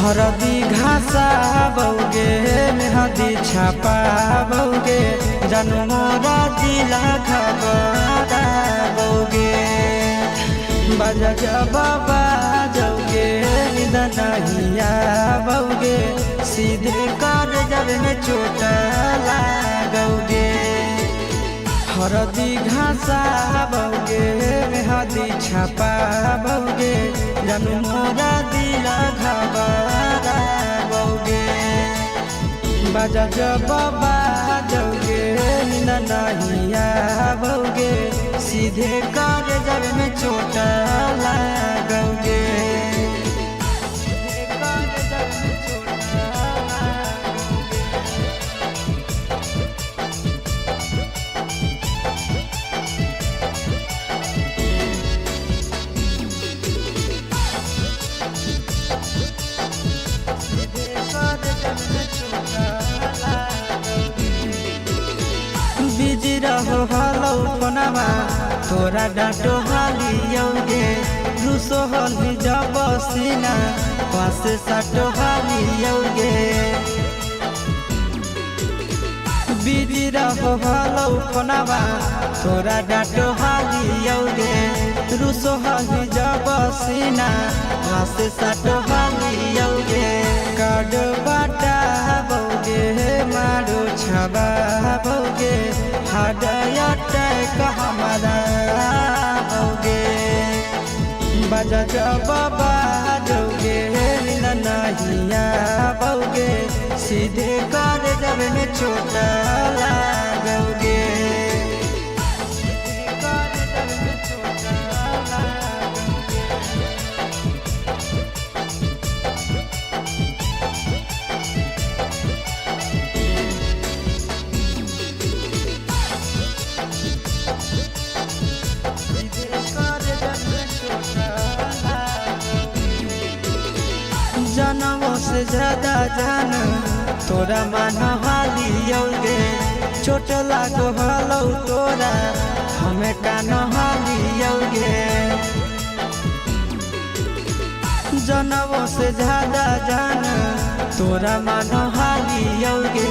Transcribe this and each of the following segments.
हरदी घासा बौगे मेहदी छापा बौगे जानू मोरा दिला खबरा बौगे बजा बाबा जौगे नींद नहीं बौगे सीधे कर जब में चोट लागोगे। हरदी घासा बौगे मेहदी छापा बौगे जानू मोरा दिला घबरा बौगे बजा बाबा जौगे नींद नहीं बौगे सीधे कर जब में चोट लागोगे। बिजी रहो हलो फोनमा तोरा डांटो हालियोगे रूसो हली जब सीना पास साटो हालियोगे। बिजी रहो हलो फोनमा तोरा डांटो हालियोगे रूसो हली जब सीना पास साटो हालियोगे। काड बाटा बौगे मारो छबा बौगे हाथ हमारा बौगे बजा बाबा जौगे नींद नहीं बौगे सीधे कर जब में चोट लागोगे। जनमों से ज्यादा जान तोरा मान हालियोगे चोट लागो हलो तोरा हमें कान हालियोगे। जनमों से ज्यादा जान तोरा मान हालियोगे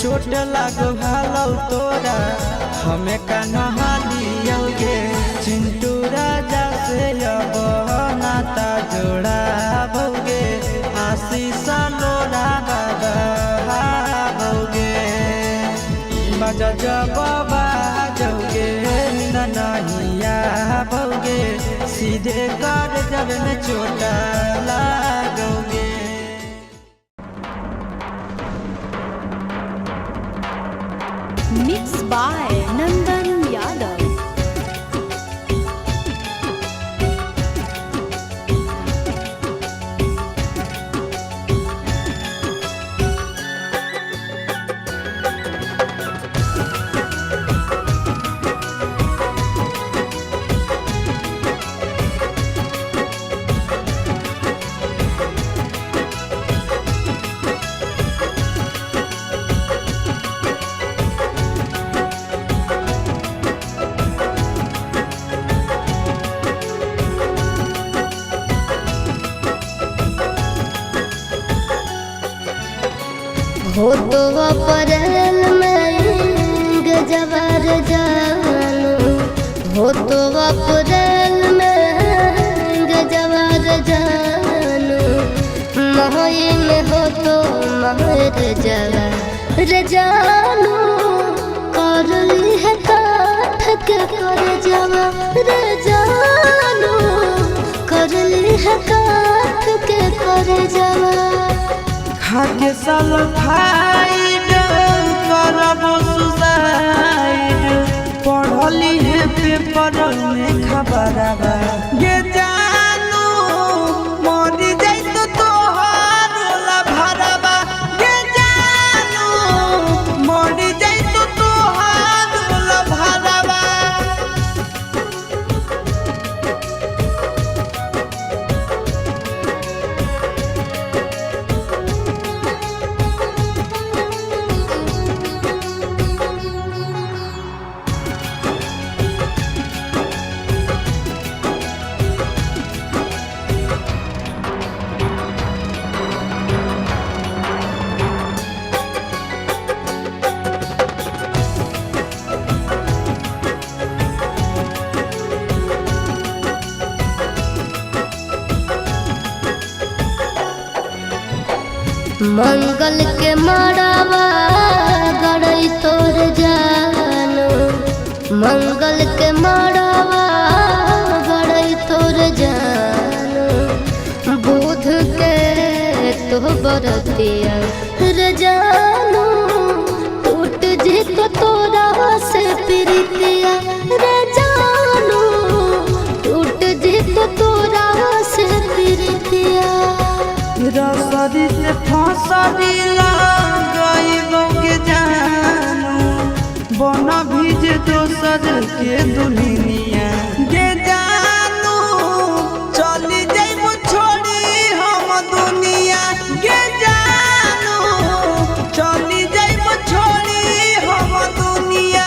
चोट लागो हलो तोरा हमें कान हालियोगे। चिंटू राजा से अब नाता जोड़ा बौगे आशीष लोड़ा बाबा बौगे बजा बाबा जौगे नींद नहीं बौगे सीधे कर जब में चोट लागोगे। मिक्स बाय नंदन यादव। हो तो अप्रैल में गजबर जानू हो तो अप्रैल में गजबर जानू मई में हो तो महर जवा जानू कर ली है काठ के कर जवा जानू कर ली है काठ के कर जवा। खाके सल्फाइड करबो सुसाइड पढ़ली है पेपर में खबरवा गे जानू मरी जाई तो तोहार ला भरवा गे जानू मरी जाई तो तोहार ला भरवा। मंगल के मड़ावा गड़ई तोर जानो मंगल के मड़ावा गड़ई तोर जानो बुध के तो बरतिया रे जानो टूट जी तो तोरा से प्रीतिया रे जानो टूट जी तो तोरा से प्रीतिया रसरी से फसरी गईबो के जानू बन भीज दोसर के दुनिया गे जानू चली जाइबो छोड़ी हम दुनिया गे जानू चली जाइबो छोड़ी हम दुनिया।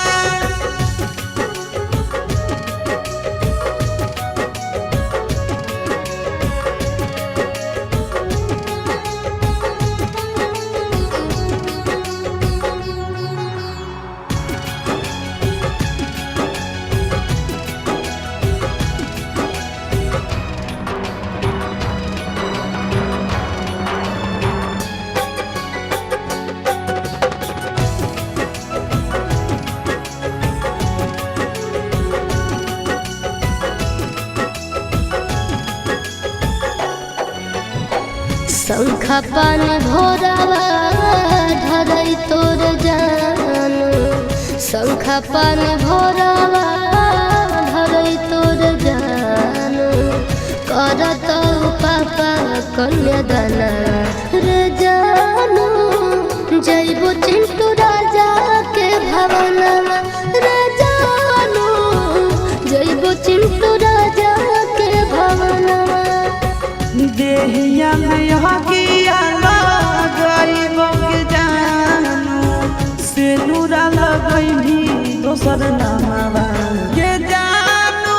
शंखा पान भोरावा धरई तोर जानो शंखा पान भोरावा धरई तोर जानो करत पापा कन्यादाना रे जानो जइबो चिंटू राजा के भवनवा रे जानो जइबो चिंटू राजा के भवनवा देहिया में हकिया गईबो के जानू से नूरा लगई भी दोसर नामवा के जानू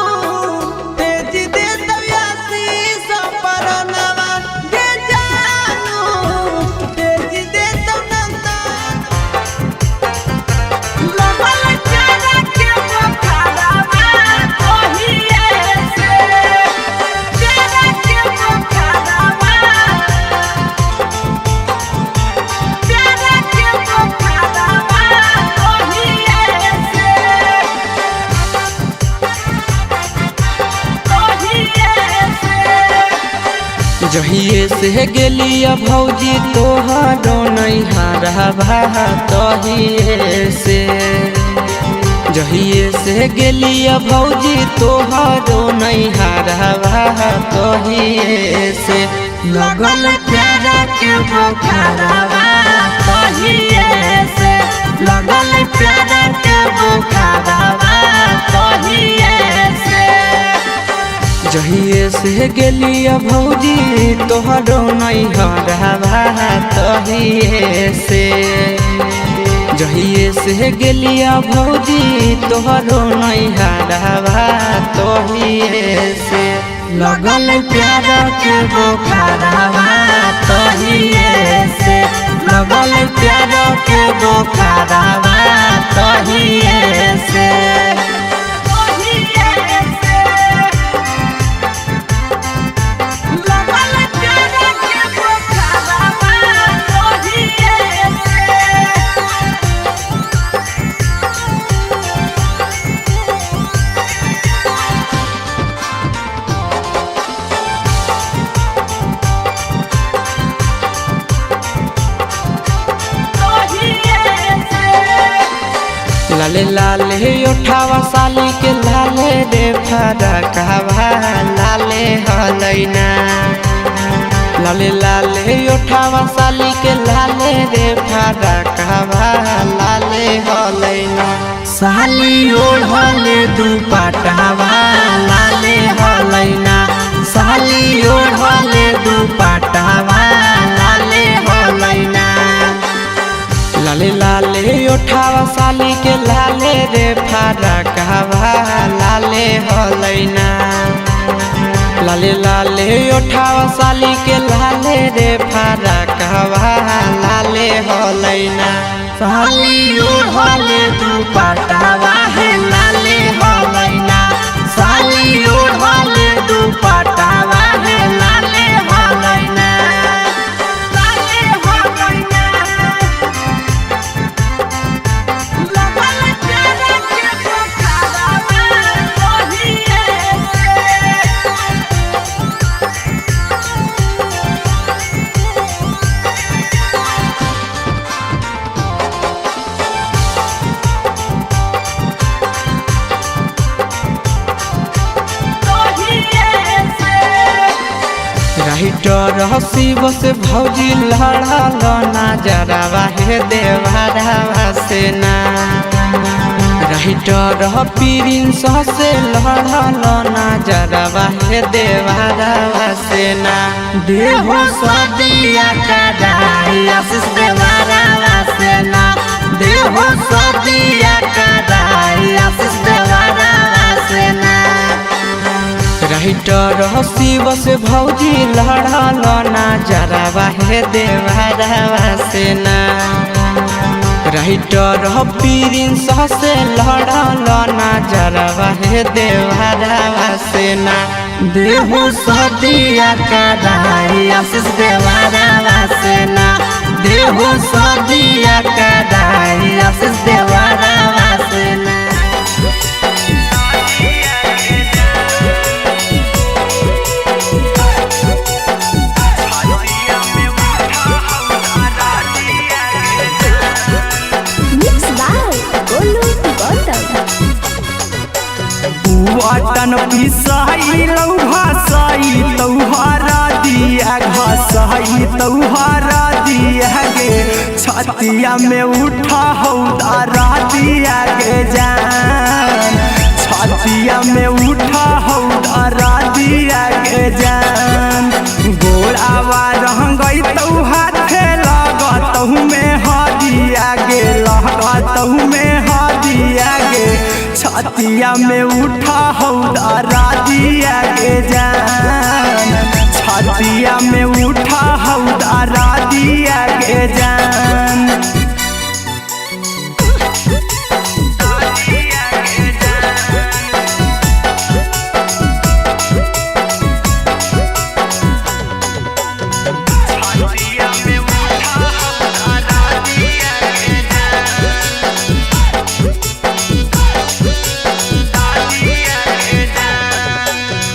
तेज दे दयासी सपरनवा के जानू तेज दे तनंदा लगल चारा के बखारावा कोहिए से चारा के बखारावा चारा के बखारावा कोहिए से जहिए से गेलिया भौजी तोहरो नैहरवा तहिए से जहिए से गेलिया भौजी तोहरो नैहरवा तहिए से लगल प्यारा के बोखारवा तहिए से लगल प्यारा के बोखारवा तहिए से जहिए से गेलिया भौजी तोहरो नैहरवा तहिए से जहिए से गेलिया भौजी तोहरो नैहरवा तहिए से लगल प्यारा के बोखारवा तहिए से लगल प्यारा के बोखारवा तहिए से लाले लाले उठावा साली के लाले रे फरकवा लाले हलैना लाले लाले उठावा साली के लाले रे फरकवा लाले हलैना साली ओढ़ले दुपट्टावा लाले हलैना साली ओढ़ले दुपट्टावा लाले हलैना लाले लाले उठावा साली के लाले रे फरकवा लाले हलैना लाले लाले उठावा साली के लाले रे फरकवा लाले हलैना साली ओढ़ले दुपट्टावा है लाले हलैना साली ओढ़ले दुपट्टावा है लाले हलैना लाले हलैना राइटर शिव से भौजी लड़ल नजरवा हे देवरवा से ना। राइटर प्रिंस से लड़ल नजरवा हे देवरवा से ना। देहो सदिया कराई आशीष देवरवा से ना। देहो सदिया कराई आशीष देवरवा से ना। राइटर शिव से भौजी लड़ल नजरवा हे देवरवा से ना। राइटर प्रिंस से लड़ल नजरवा हे देवरवा से ना। देहो सदिया कराई आशीष देवरवा से ना। देहो सदिया कराई आशीष देवरवा से ना। बटन पिसाई भाषाई तौहारा दिया घसाई तौहारा दिया गे। छतिया में उठा हौदारा दिया गे जान। छतिया में उठा हौदारा दिया गे जान। गोड़ावा रहंगई तौ हाथे लगतहु में हदिया गे लगतहु में हदिया गे। छतिया में उठा हौदारा दिया गे जान। छतिया में उठा हौदारा दिया गे जान।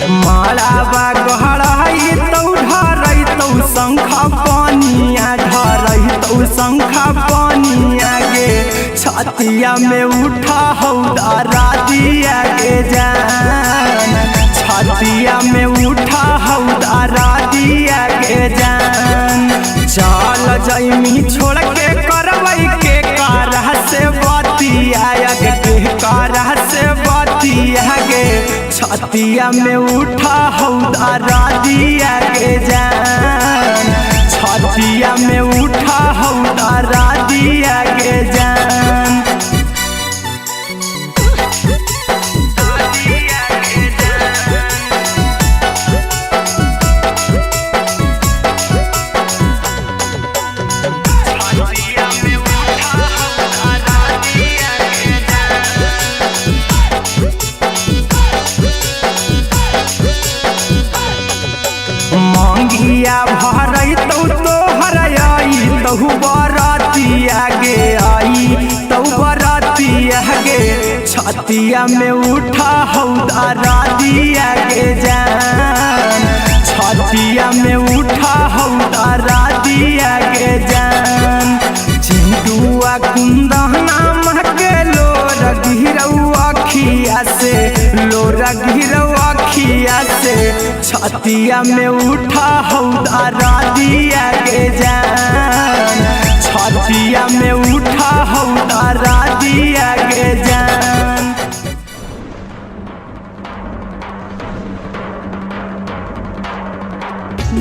मालावा गहराई तौ ढरई तौ शंखा पानिया ढरई तौ शंखा पानिया गे। छतिया में उठा हौदारा दिया गे जान। छतिया में उठा हौदारा दिया गे जान। चल जैमी छोड़ के करवई के कारह से बतिया के कारह से बतिया गे। छतिया में उठा हौदारा दिया गे जान। छतिया में उठा हौदारा दिया गे जान। मंगिया भरई तौ तोहर आई तहु बरातिया गे आई तौ बरातिया गे। छतिया में उठा हौदारा दिया गे जान। छतिया में उठा हौदारा दिया गे जान। चिंटुआ कुंदना महके लोर गिरौ अखिया से लोर गिरौ अखिया से। छतिया में उठा हौदारा दिया गे जान। छतिया में उठा हौदारा दिया गे जान।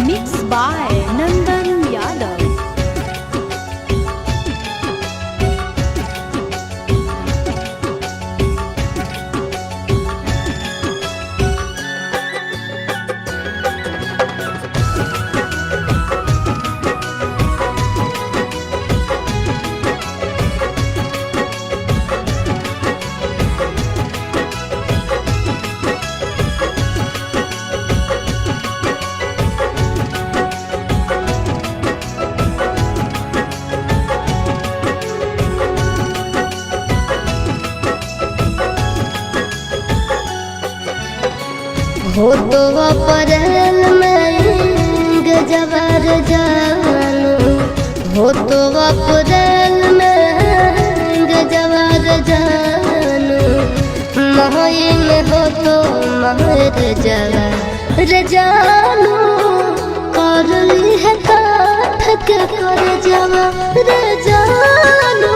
Mixed by Nandan Yadav. हो तो अप्रैल में गजबर जानू। हो तो अप्रैल में गजबर जानू। मई में हो तो महर जवा जानू। कर कर जवा रे जानू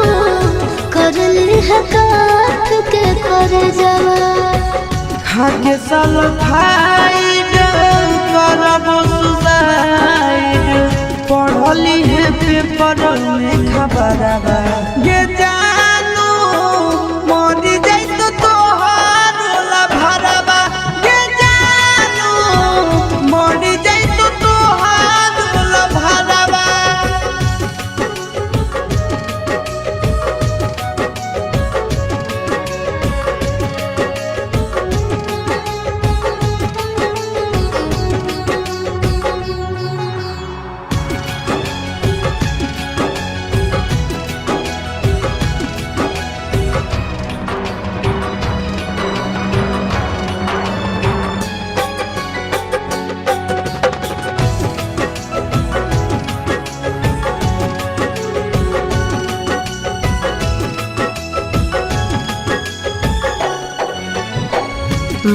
कर ली है काट के कर जवा खाके सल्फाइड करबो सुसाइड पढ़ली है पेपर में खबरवा गे जानू मरी जाई तो तोहार भरवा गे जानू मरी जाई तो तोहार भरवा।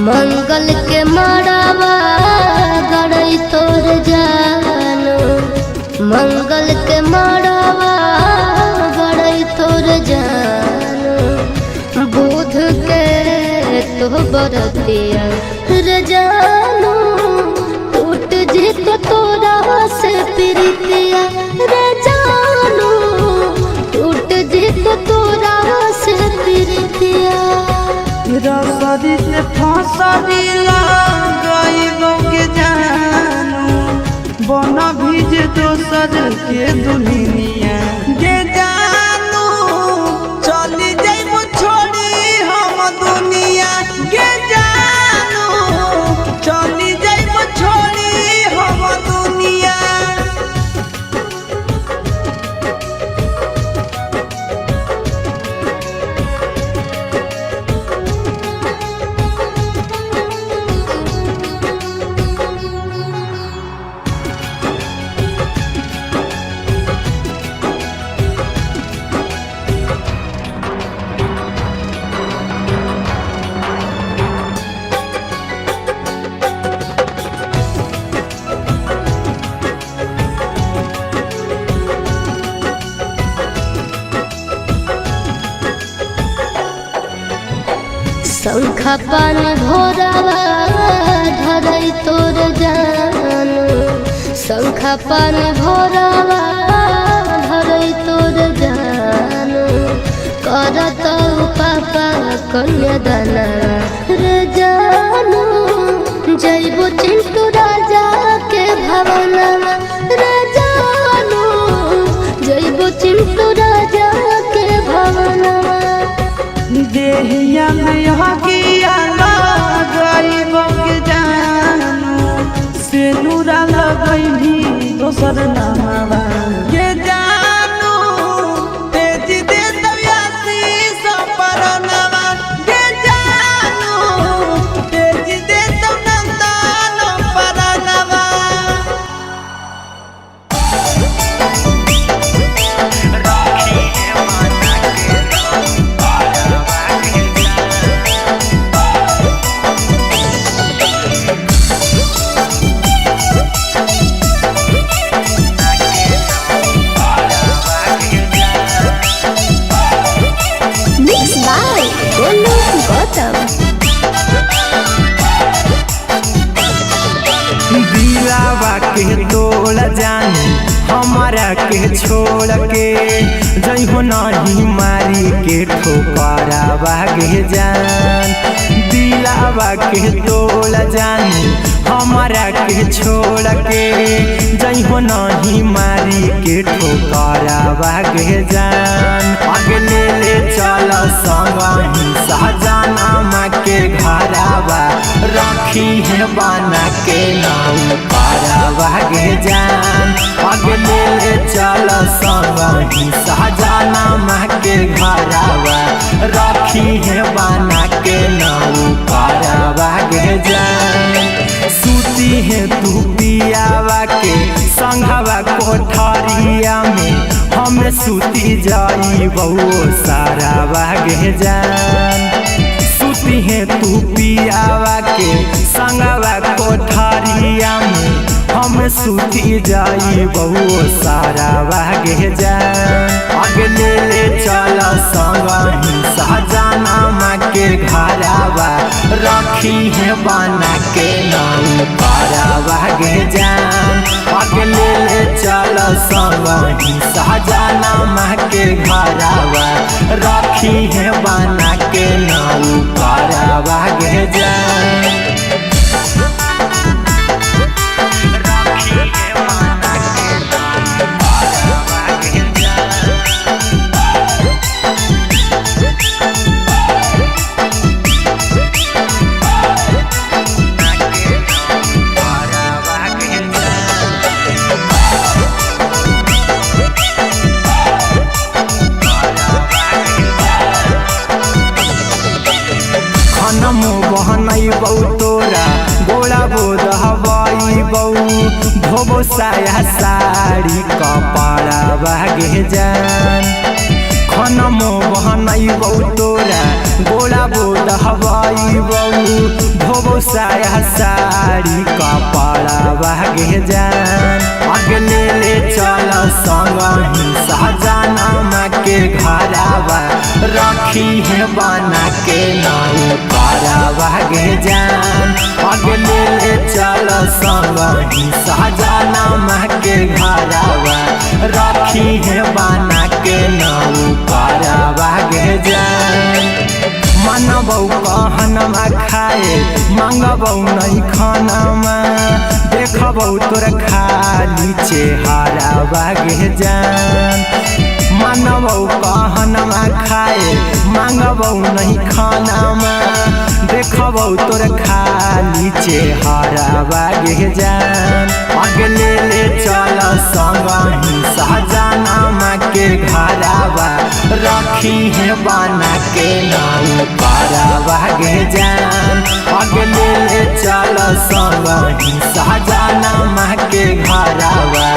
मंगल के मड़ावा गड़ई तोर जानू मंगल के मड़ावा गड़ई तोर जानू बुध के तो बरतिया रे जानू टूट जी तो तोरा से प्रीतिया रे जानू टूट जी तो तोरा से प्रीतिया रसरी से फसरी गईबो के जानू बन भीज दोसर के दुनिया गे जानू चली जाइबो छोड़ी हम दुनिया गे जानू चली जाइबो छोड़ी हम दुनिया। शंखा पानी भोरावा धरई तोर जानू शंखा पानी भोरावा धरई तोर जानू करत पापा कन्यादाना रे जानू जइबो चिंटू राजा के भवनवा रे जानू जइबो चिंटू राजा के भवनवा देहिया में हकिया लगइबो के जानू से नूरा लगइबी दोसर नामवा के जानू तेज दे दयासी सपरनवा के जानू तेज दे नंदन परनवा। Mixed by Golu Gautam. दिलावा के तोड़ जानी हमारा के छोड़ के जइहो नहीं मारी के ठोकरावा गे जान दिलावा के तोड़ जानी हमारा के छोड़ के जइहो नहीं मारी के ठोकरावा गे जान आगे ले चल संगही सहजाना के घरावा रखी है बना के नाऊ पारावा गे जान आगे ले चल संगही सहजाना के घरावा रखी है बना के नाऊ पारावा गे जान सूती है तू पियावा के संघवा कोठरिया में हमें सूती जाई बहु सारा बागे जान सूती है तू पियावा के संगवा कोठरिया में हम सूती जाई बहु सारा बागे जान आगे ले चल संगही सहजाना माँ के घरावा रखी है बना के नाऊ पारा बागे जान आगे ले चल संगही सहजाना माँ के घरावा रखी है बना के नाऊ पारा बागे जान बहनई बऊ तोरा गोला बोध हवाई बऊ धोबो साया साड़ी कपड़ा बागे जान खनमो बहनई बऊ तोरा गोला बोध हवाई बऊ धोबो साया साड़ी कपड़ा बागे जान आगे ले चल संगही सहजाना माँ के घरावा रखी है बना के नाऊ पारा बागे जान आगे ले चल संगही सहजाना माँ के घरावा रखी है बना के नाऊ पारा बागे जान मनबौ कहनमा खाए मांगबौ नहीं खानामा देखबौ तोर खाली चेहरा बागे जान मनबौ कहनमा खाए मांगबौ नहीं खानामा देखबौ तोर खाली चेहरा बागे जान आगे ले चल संगही सहजाना माँ के घरावा रखी है बना के नाऊ पारा बागे जान आगे ले चल संगही सहजाना माँ के घरावा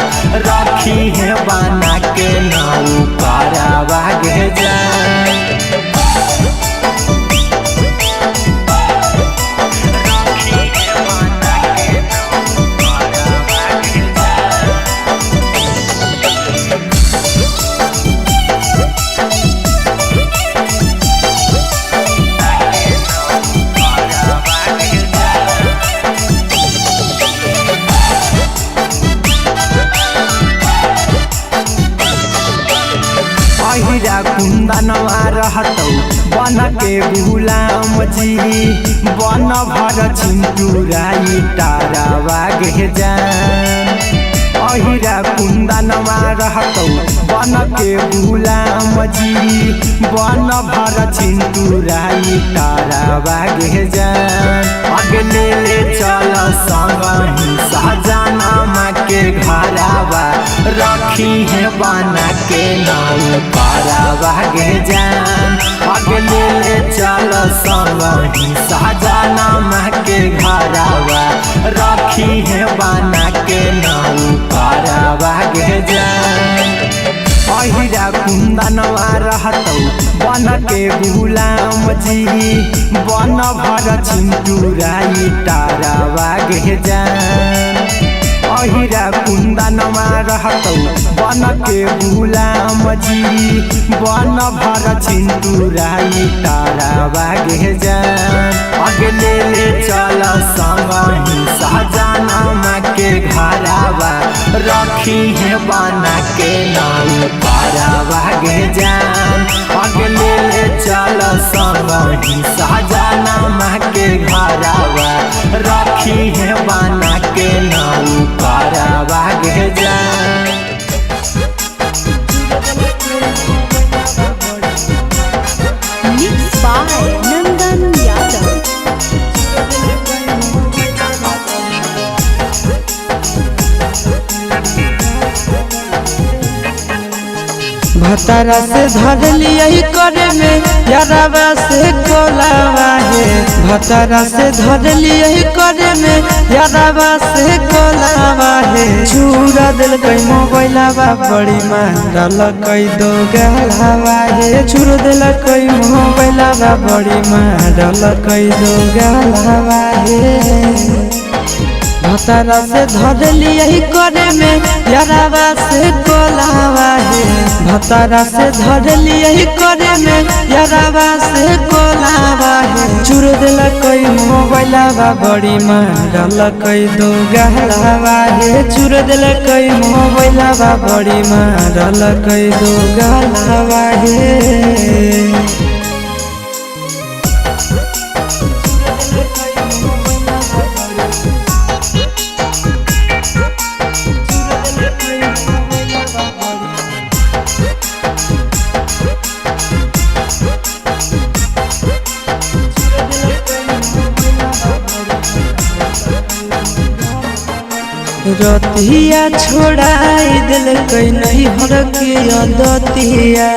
रखी है बना के नाऊ पारा बागे जान कुंदनवा रहतौ बन के गुलाम जी बन भर चिंटूराई तारा बागे जान अहिरा कुंदनवा रहतौ बन के गुलाम जी बन भर चिंटूराई तारा बागे जान आगे ले चल संगही सहजाना माँ के घरावा रखी है बना के नाऊ पारा बागे जान आगे ले चल संगही सहजाना माँ के घरावा रखी है बना के नाऊ पारा बागे जान अहिरा कुंदनवा रहतौ बन के गुलाम जी बन भर चिंटूराई तारा बागे जान अहिरा कुंदनवा रहतौ बन के गुलाम जी बन भर चिंटूराई तारा बागे जान आगे ले चल संगही सहजाना माँ के घरावा रखी है बना के नाऊ पारा बागे जान आगे ले चल संगही सहजाना माँ के घरावा रखी है बना के नाऊ पारा बागे जान Mixed by Nandan Yadav. भतारा से धर लिया करे में यारावा से कोलावा है भतारा से धर लिया करे में यारावा से कोलावा है छुरा दिल कई मोबाइलावा बड़ी मारल कई दो गलावा है छुरा दिल कई मोबाइलावा बड़ी मारल कई दो गलावा है भतारा से धर लिया करे में यारावा से कोलावा है भतारा से धर लिया करे में यारावा से कोलावा है चुर दिल कोई मोबाइलावा बड़ी मारल कोई दो गहलावा है चुर दिल कोई मोबाइलावा बड़ी मारल कोई दो गहलावा है रतिया छोड़ाई दिल कई नहीं हर के दतिया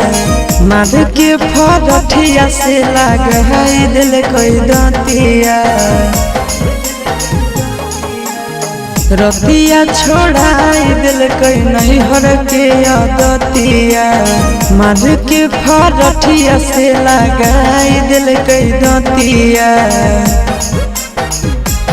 माध के फरठिया से लगाई दिल कई दतिया रतिया छोड़ाई दिल कई नहीं हर के दतिया माध के फरठिया से लगाई दिल कई दतिया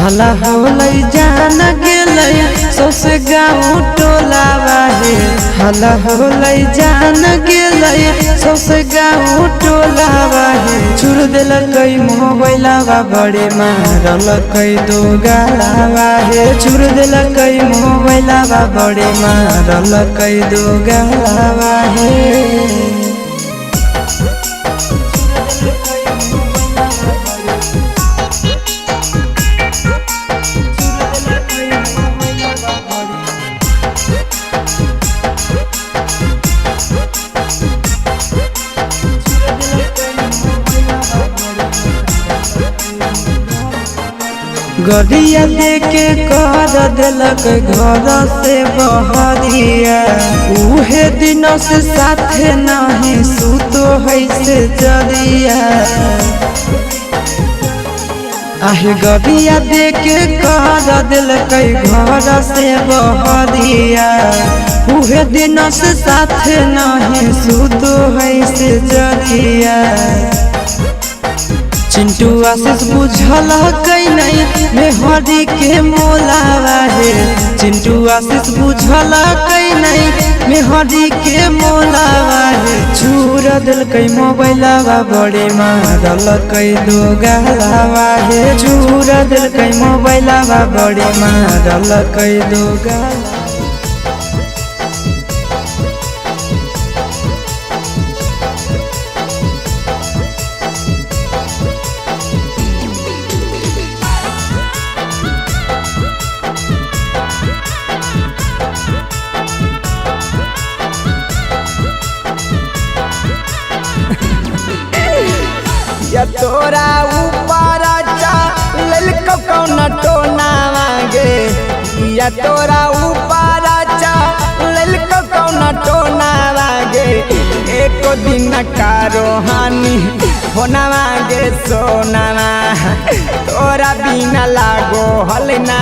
हला होलै जान गेलै सौस गाँव टोलावा है हला होलै जान गेलै सौस गाँव टोलावा है चुर दिल कई मोबाइलावा बड़े मारल कई दो गालावा है चुर दिल कई मोबाइलावा बड़े मारल कई दो गालावा है गड़िया देके कर दिलक घर से बहरिया उहे दिन से साथे नहीं सुतो है से जरिया आहे गड़िया देके कर दिलक घर से बहरिया उहे दिन से साथे नहीं सुतो है से जरिया चिंटू आशीष बुझल कई नहीं मेहरी के मोलावा है चिंटू आशीष बुझल कई नहीं मेहरी के मोलावा है चूर दिल कई मोबाइलावा बड़े मारल कई दो गहलावा है चूर दिल कई मोबाइलावा बड़े मारल कई दो गहलावा या तोरा ऊपर चल कौन टोना मांगे या तोरा ऊपर चल कौन टोना मांगे एक दिन का रोहानी होना मांगे सोना तोरा बिना लागो हलना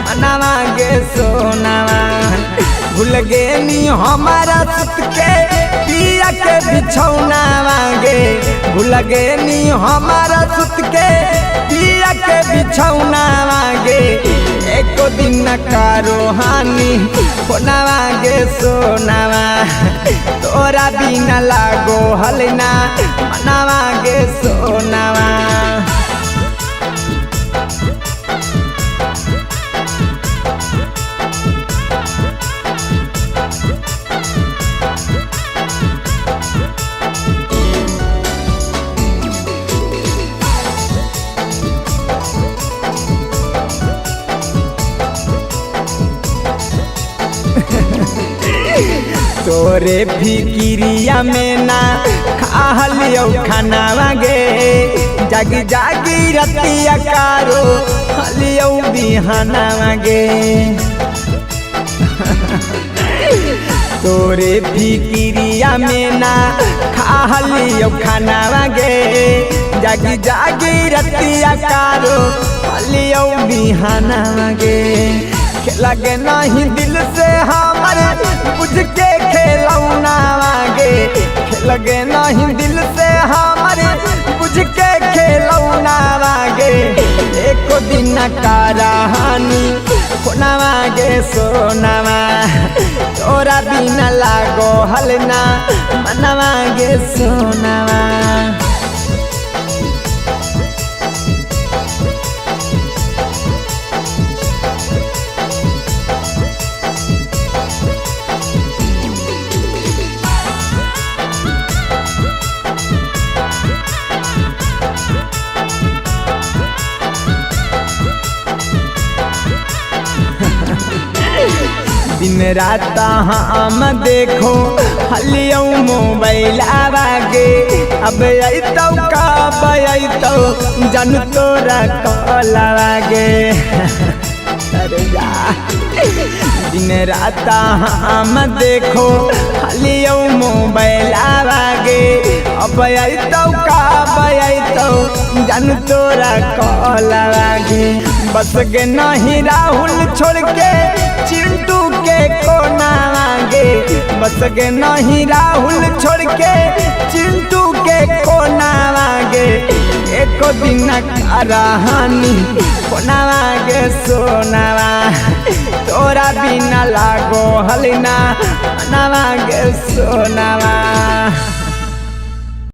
मना मांगे सोना भूल गे नी हमारा सुत के पिया के बिछौना मांगे भूल गे नी हमारा सुत के पिया के बिछौना मांगे एक दिन का रोहानी होना मांगे सोना तोरा बिना लागो हलना मना मांगे सोना तोरे फिकिरिया में ना खालियो खाना मांगे जागी जागी रतिया कारो खालियो बिहाना मांगे तोरे फिकिरिया में ना खालियो खाना मांगे जागी जागी रतिया कारो खालियो बिहाना मांगे लगे नहीं दिल से हमारे बुझ के खेलौना मांगे लगे नहीं दिल से हमारे बुझ के खेलौना मांगे एक दिन का रहानी फोनवा गे सोनावा तोरा बिना लागो हलना मनवा गे सोनावा। दिन रात हम देखो हलियो मोबाइल आवागे अब अतौ कब अतौ जन तोरा कॉल आवागे। अरे जा दिन रात हम देखो हलियो मोबाइल आवागे अब अतौ कब अतौ जन तोरा कॉल आवागे। बस गे नहीं राहुल छोड़ के चिंटू के कोना आगे बस गे नहीं राहुल छोड़ के चिंटू के कोना आगे। एको दिन कहानी कोना आगे सोनावा तोरा बिना लागो हलना मनवा गे सोनावा।